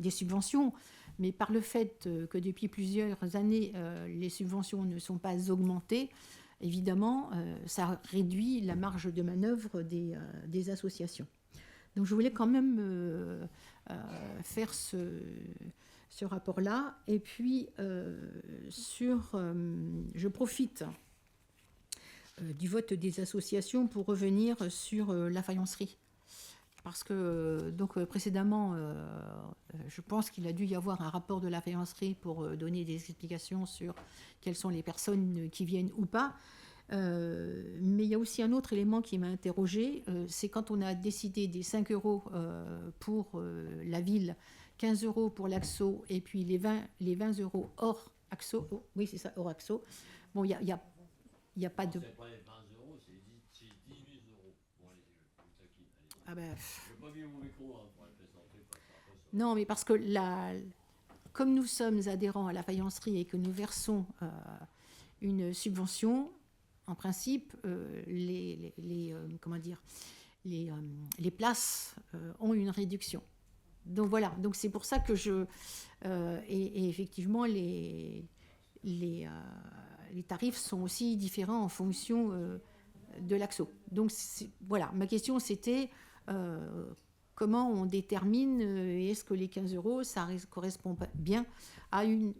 subventions, mais par le fait que depuis plusieurs années, les subventions ne sont pas augmentées, évidemment, ça réduit la marge de manœuvre des associations. Donc je voulais quand même faire ce rapport-là. Et puis, je profite du vote des associations pour revenir sur la faïencerie. Parce que, précédemment, je pense qu'il a dû y avoir un rapport de la faïencerie pour donner des explications sur quelles sont les personnes qui viennent ou pas. Mais il y a aussi un autre élément qui m'a interrogée, c'est quand on a décidé des 5 € pour la ville, 15 € pour l'AXO et puis les 20 € hors AXO. Oh, oui, c'est ça, hors AXO. Bon, il y a pas de... C'est pas les 20 €, c'est 18 €. Bon, allez, ah ben... Je n'ai pas mis mon micro pour la plaisanter. Non, mais parce que comme nous sommes adhérents à la faïencerie et que nous versons une subvention, en principe, les places ont une réduction. Donc voilà, donc c'est pour ça que et effectivement les tarifs sont aussi différents en fonction de l'AXO. Donc voilà, ma question c'était comment on détermine est-ce que les 15 € ça correspond bien à une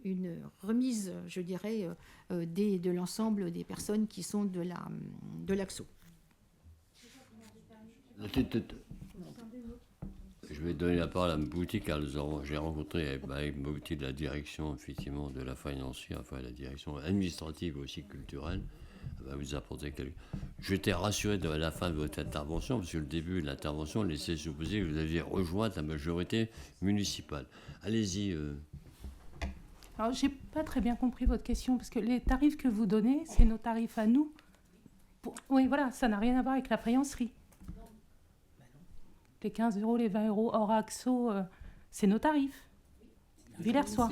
remise, je dirais, de l'ensemble des personnes qui sont de l'AXO. Je vais donner la parole à Mbouti, car j'ai rencontré avec Mbouti de la direction effectivement de la faïencerie, enfin la direction administrative aussi culturelle. Elle va vous apporter J'étais rassuré de la fin de votre intervention, parce que le début de l'intervention laissait supposer que vous aviez rejoint la majorité municipale. Allez-y. Alors, j'ai pas très bien compris votre question, parce que les tarifs que vous donnez, c'est nos tarifs à nous. Oui, voilà, ça n'a rien à voir avec la faïencerie. Les 15 €, les 20 € hors AXO, c'est nos tarifs. Villers-Sois.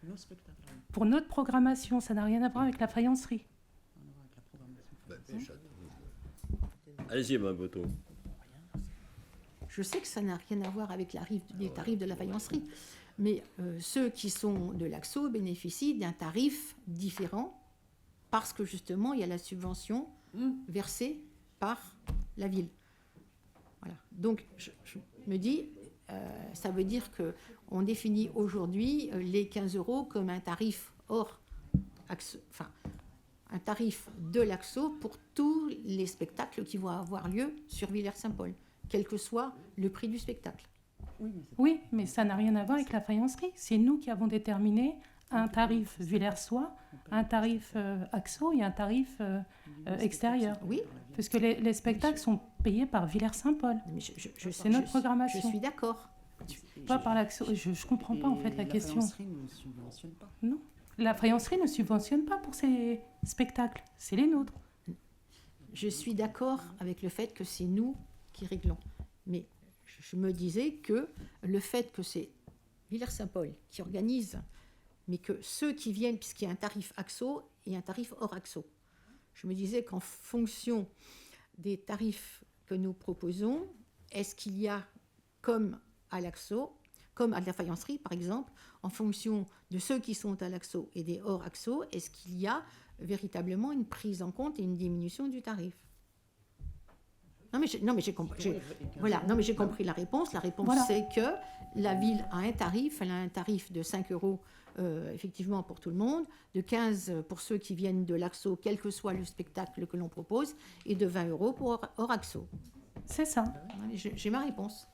Nos spectacles. Pour notre programmation, ça n'a rien à voir avec la faïencerie. Allez-y, Mme Boto. Je sais que ça n'a rien à voir avec les tarifs de la faïencerie, mais ceux qui sont de l'AXO bénéficient d'un tarif différent parce que justement, il y a la subvention versée par la ville. Voilà. Donc, je me dis, ça veut dire qu'on définit aujourd'hui les 15 € comme un tarif hors AXO, enfin, un tarif de l'AXO pour tous les spectacles qui vont avoir lieu sur Villers-Saint-Paul, quel que soit le prix du spectacle. Oui, mais ça n'a rien à voir avec la faïencerie. C'est nous qui avons déterminé un tarif Villers-Sois, un tarif AXO et un tarif extérieur. Oui. Parce que les spectacles sont payés par Villers-Saint-Paul. C'est notre programmation. Je suis d'accord. Pas par l'AXO. Je ne comprends pas en fait la question. La faïencerie ne subventionne pas. Non. La faïencerie ne subventionne pas pour ces spectacles. C'est les nôtres. Je suis d'accord avec le fait que c'est nous qui réglons. Mais je me disais que le fait que c'est Villers-Saint-Paul qui organise, mais que ceux qui viennent, puisqu'il y a un tarif AXO et un tarif hors AXO, je me disais qu'en fonction des tarifs que nous proposons, est-ce qu'il y a, comme à l'AXO, comme à la faïencerie, par exemple, en fonction de ceux qui sont à l'AXO et des hors AXO, est-ce qu'il y a véritablement une prise en compte et une diminution du tarif? Non, mais j'ai compris. Voilà, non, mais j'ai compris la réponse. La réponse, Voilà. c'est que la ville a un tarif. Elle a un tarif de 5 euros, effectivement, pour tout le monde, de 15 pour ceux qui viennent de l'AXO, quel que soit le spectacle que l'on propose, et de 20 euros pour hors AXO. C'est ça. J'ai ma réponse.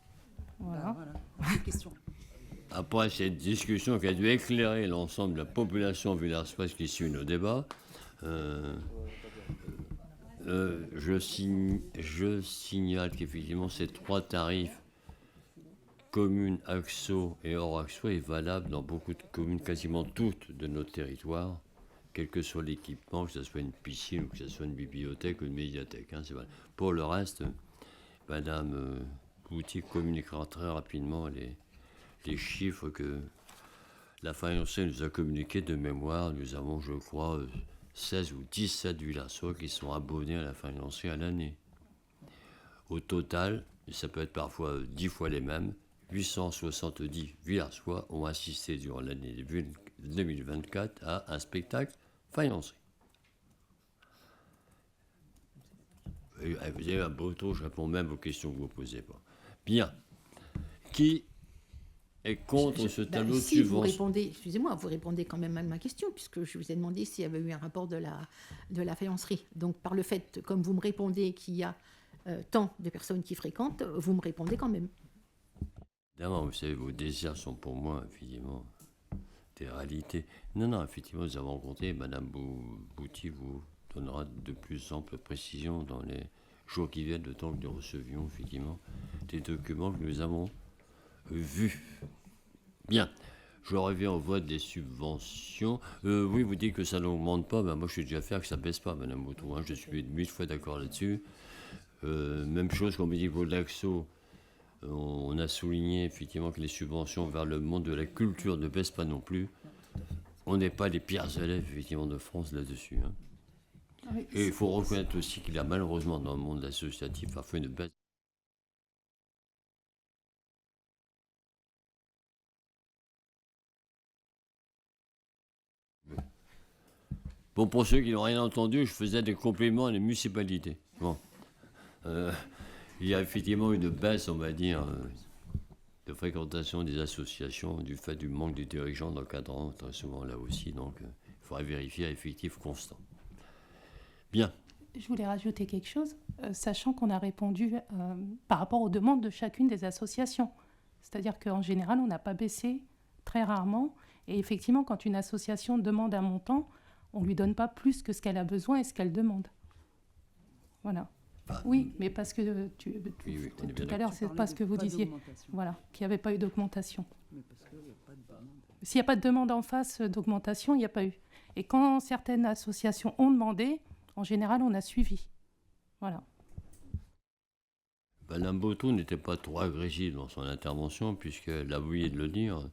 Voilà. Voilà. Question. Après cette discussion qui a dû éclairer l'ensemble de la population villarçoise qui suit nos débats, je signale qu'effectivement ces 3 tarifs, communes, AXO et hors AXO, est valable dans beaucoup de communes, quasiment toutes de notre territoire, quel que soit l'équipement, que ce soit une piscine ou que ce soit une bibliothèque ou une médiathèque. Hein, c'est vrai. Pour le reste, Madame Bouty communiquera très rapidement les chiffres que la faïencerie nous a communiqués de mémoire. Nous avons, je crois, 16 ou 17 villarçois qui sont abonnés à la faïencerie à l'année. Au total, ça peut être parfois 10 fois les mêmes, 870 villarçois ont assisté durant l'année 2024 à un spectacle faïencerie. Vous avez un beau tour, je réponds même aux questions que vous ne posez pas. Bien. Qui est contre ce tableau de subvention? Vous répondez quand même à ma question, puisque je vous ai demandé s'il y avait eu un rapport de la faïencerie. Donc, par le fait, comme vous me répondez qu'il y a tant de personnes qui fréquentent, vous me répondez quand même. Évidemment, vous savez, vos désirs sont pour moi, effectivement, des réalités. Non, effectivement, nous avons rencontré, Madame Bouty vous donnera de plus amples précisions dans les jours qui viennent, le temps que nous recevions, effectivement, des documents que nous avons vus. Bien. Je reviens au vote des subventions. Oui, vous dites que ça n'augmente pas. Ben, moi, je suis déjà fait que ça ne baisse pas, Madame Boutou. Hein. Je suis 1000 fois d'accord là-dessus. Même chose qu'au niveau de l'AXO. On a souligné effectivement que les subventions vers le monde de la culture ne baissent pas non plus. On n'est pas les pires élèves effectivement de France là-dessus. Hein. Oui, et il faut reconnaître aussi qu'il y a malheureusement dans le monde associatif parfois une baisse. Bon, pour ceux qui n'ont rien entendu, je faisais des compléments à les municipalités. Bon. Il y a effectivement une baisse, on va dire, de fréquentation des associations du fait du manque de dirigeants d'encadrants, très souvent là aussi. Donc, il faudrait vérifier à effectif constant. Bien. Je voulais rajouter quelque chose, sachant qu'on a répondu par rapport aux demandes de chacune des associations. C'est-à-dire qu'en général, on n'a pas baissé très rarement. Et effectivement, quand une association demande un montant, on ne lui donne pas plus que ce qu'elle a besoin et ce qu'elle demande. Voilà. Oui, mais parce que tout à l'heure, c'est pas ce que vous disiez. Voilà, qu'il n'y avait pas eu d'augmentation. S'il n'y a pas de demande en face d'augmentation, il n'y a pas eu. Et quand certaines associations ont demandé, en général, on a suivi. Voilà. Madame Boutou n'était pas trop agressive dans son intervention, puisqu'elle a oublié de le dire.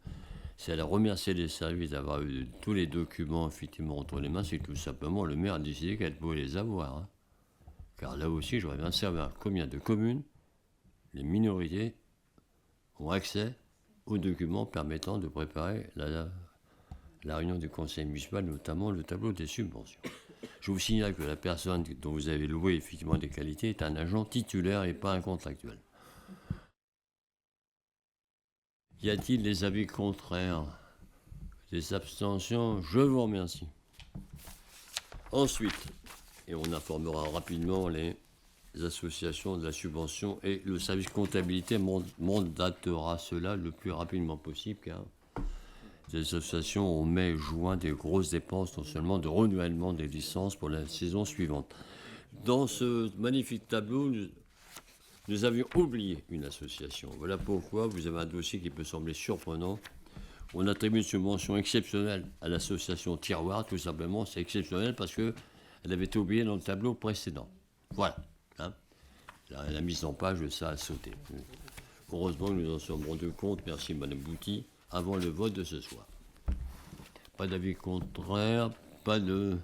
Si elle a remercié les services d'avoir eu tous les documents effectivement entre les mains, c'est tout simplement le maire a décidé qu'elle pouvait les avoir. Hein. Car là aussi, je voudrais bien savoir combien de communes, les minorités, ont accès aux documents permettant de préparer la réunion du conseil municipal, notamment le tableau des subventions. Je vous signale que la personne dont vous avez loué effectivement des qualités est un agent titulaire et pas un contractuel. Y a-t-il des avis contraires? Des abstentions? Je vous remercie. Ensuite, et on informera rapidement les associations de la subvention et le service comptabilité mandatera cela le plus rapidement possible car les associations ont mai, juin des grosses dépenses non seulement de renouvellement des licences pour la saison suivante. Dans ce magnifique tableau, nous avions oublié une association. Voilà pourquoi vous avez un dossier qui peut sembler surprenant. On attribue une subvention exceptionnelle à l'association Tiroir, tout simplement. C'est exceptionnel parce qu'elle avait été oubliée dans le tableau précédent. Voilà. Hein. La mise en page, ça a sauté. Heureusement que nous en sommes rendus compte, merci Madame Bouty, avant le vote de ce soir. Pas d'avis contraire, pas de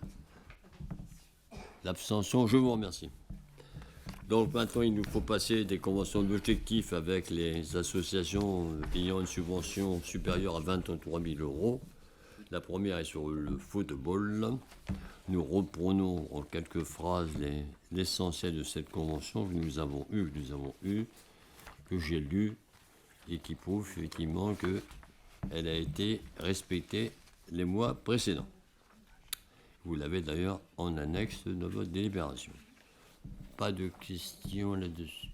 l'abstention. Je vous remercie. Donc maintenant, il nous faut passer des conventions d'objectifs avec les associations ayant une subvention supérieure à 23 000 euros. La première est sur le football. Nous reprenons en quelques phrases l'essentiel de cette convention que nous avons eue, que j'ai lue, et qui prouve effectivement qu'elle a été respectée les mois précédents. Vous l'avez d'ailleurs en annexe de votre délibération. Pas de questions là-dessus.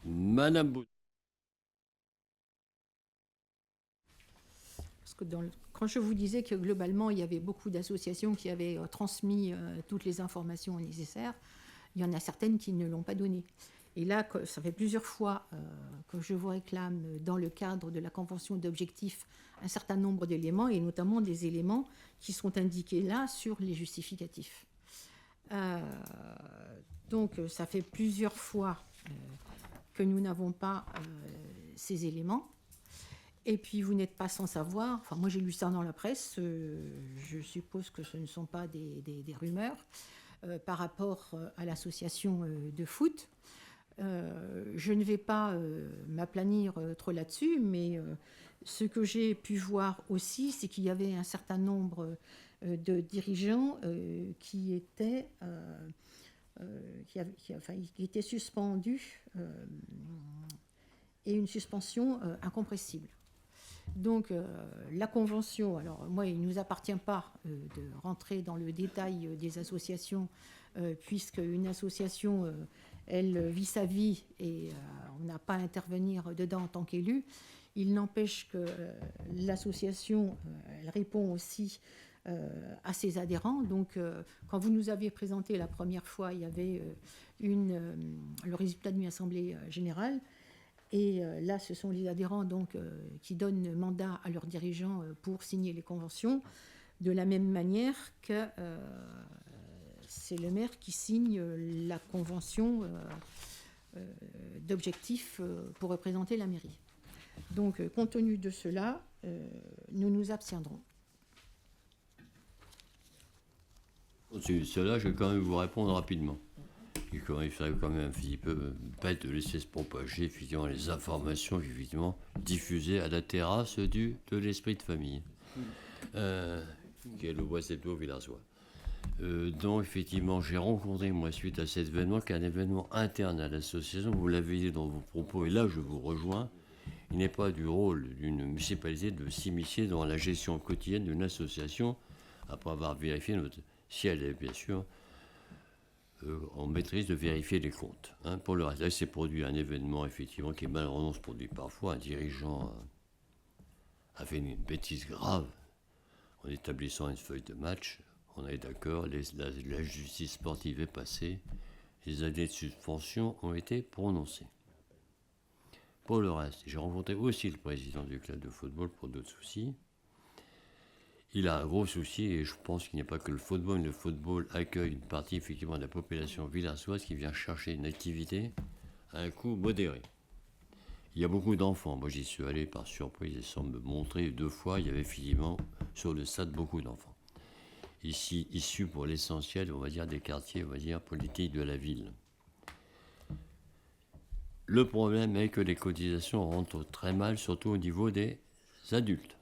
Madame Baud. Parce que quand je vous disais que globalement, il y avait beaucoup d'associations qui avaient transmis toutes les informations nécessaires, il y en a certaines qui ne l'ont pas donné. Et là, ça fait plusieurs fois que je vous réclame, dans le cadre de la convention d'objectifs, un certain nombre d'éléments, et notamment des éléments qui sont indiqués là sur les justificatifs. Donc, ça fait plusieurs fois que nous n'avons pas ces éléments. Et puis, vous n'êtes pas sans savoir, enfin, moi j'ai lu ça dans la presse, je suppose que ce ne sont pas des rumeurs, par rapport à l'association de foot. Je ne vais pas m'aplanir trop là-dessus, mais ce que j'ai pu voir aussi, c'est qu'il y avait un certain nombre de dirigeants qui étaient suspendus, et une suspension incompressible. Donc la convention, alors moi il ne nous appartient pas de rentrer dans le détail des associations, puisque une association, elle vit sa vie et on n'a pas à intervenir dedans en tant qu'élu. Il n'empêche que l'association, elle répond aussi à ses adhérents. Donc quand vous nous aviez présenté la première fois, il y avait le résultat d'une assemblée générale. Et là, ce sont les adhérents donc, qui donnent mandat à leurs dirigeants pour signer les conventions, de la même manière que c'est le maire qui signe la convention d'objectifs pour représenter la mairie. Donc, compte tenu de cela, nous nous abstiendrons. Sur cela, je vais quand même vous répondre rapidement. Il faudrait quand même un petit peu bête de laisser se propager effectivement les informations effectivement diffusées à la terrasse de l'esprit de famille, qui est le bois septo villageois. Donc effectivement, j'ai rencontré moi suite à cet événement, qui est un événement interne à l'association. Vous l'avez dit dans vos propos, et là je vous rejoins. Il n'est pas du rôle d'une municipalité de s'immiscer dans la gestion quotidienne d'une association après avoir vérifié si elle est bien sûr en maîtrise de vérifier les comptes. Pour le reste, là, c'est produit un événement, effectivement, qui malheureusement se produit parfois. Un dirigeant a fait une bêtise grave en établissant une feuille de match. On est d'accord, la justice sportive est passée, les années de suspension ont été prononcées. Pour le reste, j'ai rencontré aussi le président du club de football pour d'autres soucis. Il a un gros souci, et je pense qu'il n'y a pas que le football. Le football accueille une partie effectivement de la population villarçoise qui vient chercher une activité à un coût modéré. Il y a beaucoup d'enfants. Moi, j'y suis allé par surprise et sans me montrer 2 fois. Il y avait effectivement sur le stade beaucoup d'enfants. Ici, issus pour l'essentiel, on va dire, des quartiers, on va dire, politiques de la ville. Le problème est que les cotisations rentrent très mal, surtout au niveau des adultes.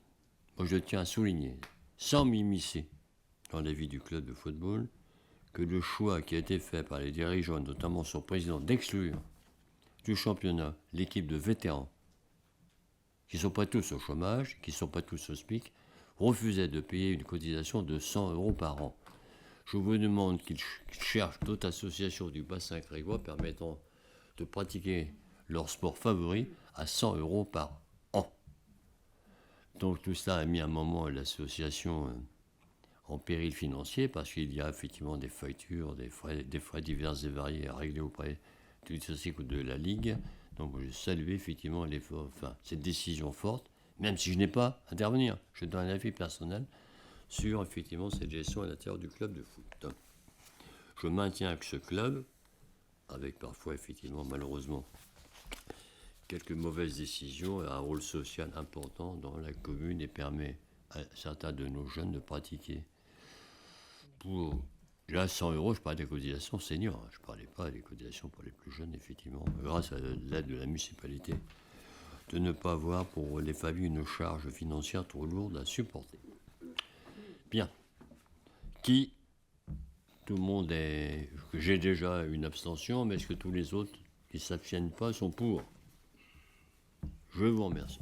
Moi, je tiens à souligner, sans m'immiscer dans la vie du club de football, que le choix qui a été fait par les dirigeants, notamment son président, d'exclure du championnat l'équipe de vétérans, qui ne sont pas tous au chômage, qui ne sont pas tous au SMIC, refusait de payer une cotisation de 100 € par an. Je vous demande qu'ils cherchent d'autres associations du bassin grégoire permettant de pratiquer leur sport favori à 100 € par an. Donc tout cela a mis un moment l'association en péril financier, parce qu'il y a effectivement des factures, des frais divers et variés à régler auprès du SOSIC ou de la Ligue. Donc je salue effectivement cette décision forte, même si je n'ai pas à intervenir. Je donne un avis personnel sur effectivement cette gestion à l'intérieur du club de foot. Je maintiens que ce club, avec parfois effectivement malheureusement quelques mauvaises décisions, a un rôle social important dans la commune et permet à certains de nos jeunes de pratiquer pour Là, 100 euros, je parlais des cotisations seniors. Je ne parlais pas des cotisations pour les plus jeunes, effectivement. Grâce à l'aide de la municipalité, de ne pas avoir pour les familles une charge financière trop lourde à supporter. Bien. Qui? Tout le monde est... J'ai déjà une abstention, mais est-ce que tous les autres qui ne s'abstiennent pas sont pour? Je vous remercie.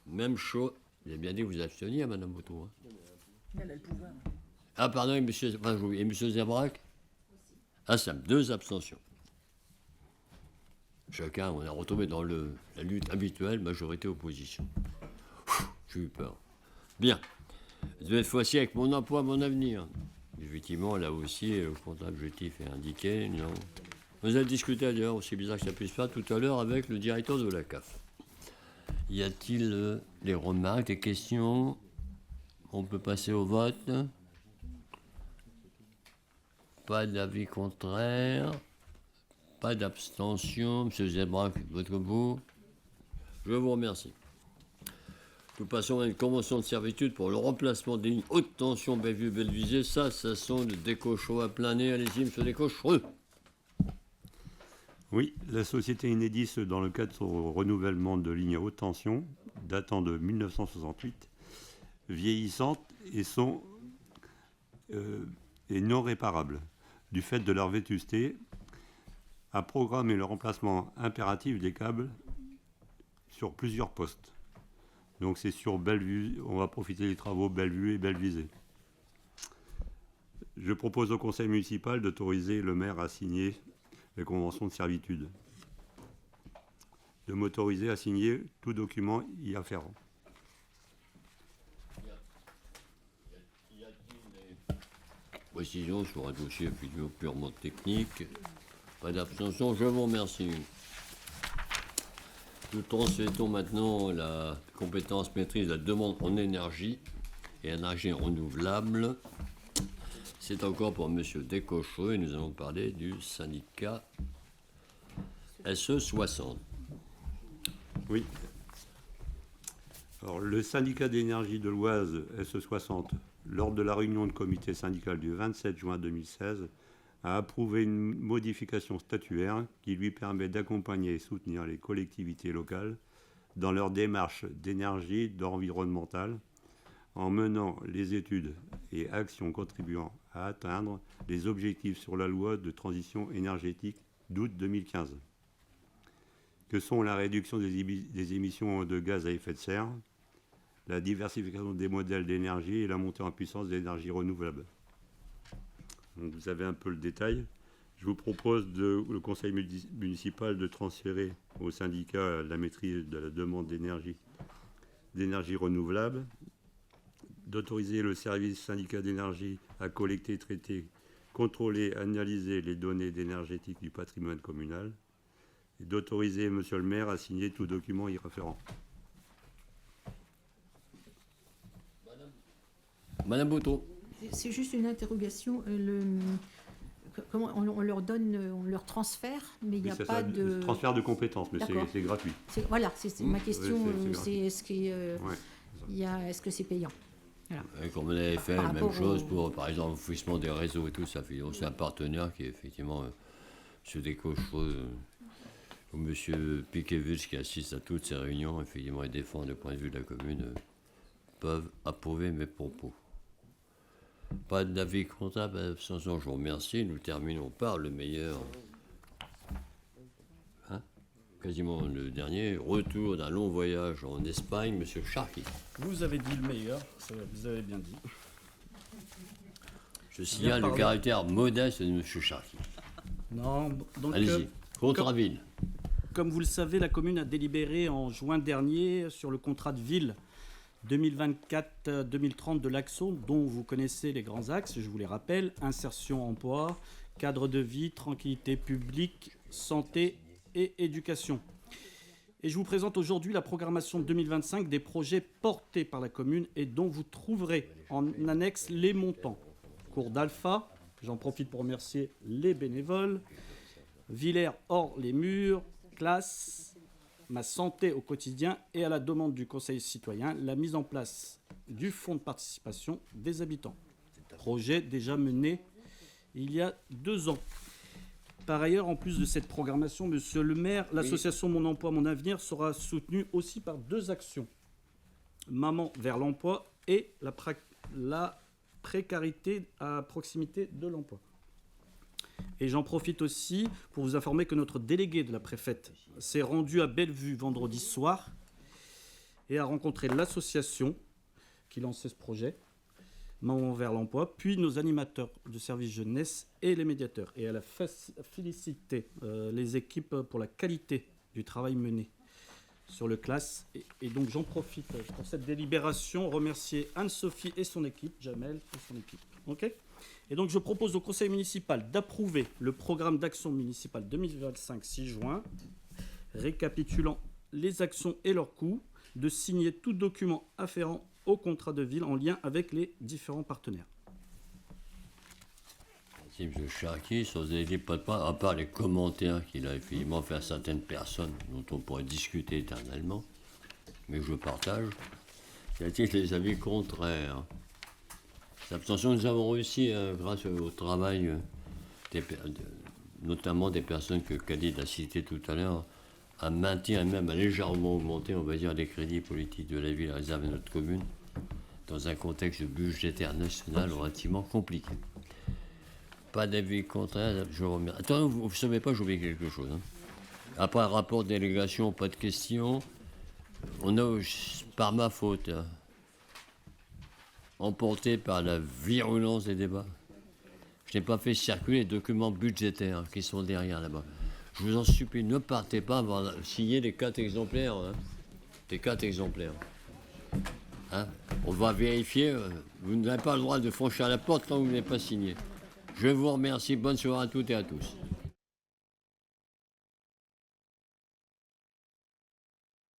Même chose... Vous avez bien dit que vous absteniez, Madame Bouteau. Hein. Elle a le pouvoir. Ah, pardon, et M. Zerbrac? Ah, ça, 2 abstentions. Chacun, on a retrouvé dans la lutte habituelle, majorité-opposition. J'ai eu peur. Bien. Cette fois-ci, avec mon emploi, mon avenir. Effectivement, là aussi, le compte objectif est indiqué. Non. Vous avez discuté d'ailleurs, aussi bizarre que ça puisse faire, tout à l'heure avec le directeur de la CAF. Y a-t-il des remarques, des questions? On peut passer au vote. Pas d'avis contraire. Pas d'abstention. M. Zerbrac, votre bout. Je vous remercie. Nous passons à une convention de servitude pour le remplacement des lignes haute tension Bellevue-Bellevisée. Ça sonne de Descochaux à plein nez. Allez-y, M. Descochaux. Oui, la société Enedis, dans le cadre de son renouvellement de lignes à haute tension, datant de 1968, vieillissantes et non réparables, du fait de leur vétusté, a programmé le remplacement impératif des câbles sur plusieurs postes. Donc c'est sur Bellevue, on va profiter des travaux Bellevue et Bellevisée. Je propose au conseil municipal d'autoriser le maire à signer les conventions de servitude, de m'autoriser à signer tout document y afférent. Y a-t-il des précisions sur un dossier purement technique? Pas d'abstention, je vous remercie. Nous transmettons maintenant la compétence maîtrise de la demande en énergie et énergie renouvelable. C'est encore pour M. Descochaux et nous allons parler du syndicat SE60. Oui. Alors, le syndicat d'énergie de l'Oise, SE60, lors de la réunion de comité syndical du 27 juin 2016, a approuvé une modification statutaire qui lui permet d'accompagner et soutenir les collectivités locales dans leur démarche d'énergie, d'environnemental, en menant les études et actions contribuant à atteindre les objectifs sur la loi de transition énergétique d'août 2015, que sont la réduction des émissions de gaz à effet de serre, la diversification des modèles d'énergie et la montée en puissance des énergies renouvelables. Donc vous avez un peu le détail. Je vous propose le conseil municipal de transférer au syndicat la maîtrise de la demande d'énergie renouvelable, d'autoriser le service syndicat d'énergie à collecter, traiter, contrôler, analyser les données énergétiques du patrimoine communal et d'autoriser monsieur le maire à signer tout document y afférent. Madame Bouteau. C'est juste une interrogation. Comment on leur donne, on leur transfère, mais il n'y a pas de transfert de compétences, mais c'est gratuit. Voilà, c'est ma question. C'est est-ce que c'est payant? Voilà. Comme on avait fait la même chose pour, par exemple, l'enfouissement des réseaux et tout, ça fait aussi un partenaire qui est effectivement M. Descochaux ou M. Piquevich qui assiste à toutes ces réunions, effectivement, et défend le point de vue de la commune, peuvent approuver mes propos. Pas d'avis comptable, abstention, je vous remercie. Nous terminons par le meilleur, quasiment le dernier, retour d'un long voyage en Espagne, M. Charqui. Vous avez dit le meilleur, vous avez bien dit. Je signale le caractère modeste de M. Charqui. Non, donc... Allez-y, Contraville. Comme vous le savez, la commune a délibéré en juin dernier sur le contrat de ville 2024-2030 de l'AXO, dont vous connaissez les grands axes, je vous les rappelle: insertion, emploi, cadre de vie, tranquillité publique, santé et éducation. Et je vous présente aujourd'hui la programmation 2025 des projets portés par la commune et dont vous trouverez en annexe les montants. Cours d'Alpha, j'en profite pour remercier les bénévoles, Villers hors les murs, classe, ma santé au quotidien et à la demande du Conseil citoyen, la mise en place du fonds de participation des habitants. Projet déjà mené il y a 2 ans. Par ailleurs, en plus de cette programmation, monsieur le maire, l'association Mon Emploi, Mon Avenir sera soutenue aussi par 2 actions. Maman vers l'emploi et la précarité à proximité de l'emploi. Et j'en profite aussi pour vous informer que notre délégué de la préfète s'est rendu à Bellevue vendredi soir et a rencontré l'association qui lançait ce projet, Maman vers l'emploi, puis nos animateurs de service jeunesse et les médiateurs. Et elle a félicité les équipes pour la qualité du travail mené sur le classe. Et donc j'en profite pour cette délibération, remercier Anne-Sophie et son équipe, Jamel et son équipe. OK ? Et donc je propose au conseil municipal d'approuver le programme d'action municipale 2025-6 juin, récapitulant les actions et leurs coûts, de signer tout document afférent au contrat de ville en lien avec les différents partenaires. Merci M. Charqui. Sur les pas de pas, à part les commentaires qu'il a effectivement fait à certaines personnes dont on pourrait discuter éternellement, mais que je partage, y a-t-il les avis contraires? L'abstention, nous avons réussi, grâce au travail, notamment des personnes que Khalid a citées tout à l'heure, à maintenir et même à légèrement augmenter, on va dire, les crédits politiques de la ville réservés à notre commune, dans un contexte budgétaire national relativement compliqué. Pas d'avis contraire, je remercie. Attends, vous ne savez pas, j'ai oublié quelque chose. Après un rapport de délégation, pas de questions. On a, par ma faute, emporté par la virulence des débats, je n'ai pas fait circuler les documents budgétaires qui sont derrière là-bas. Je vous en supplie, ne partez pas avant de signer les 4 exemplaires. Les 4 exemplaires. On va vérifier. Vous n'avez pas le droit de franchir la porte quand vous n'avez pas signé. Je vous remercie. Bonne soirée à toutes et à tous.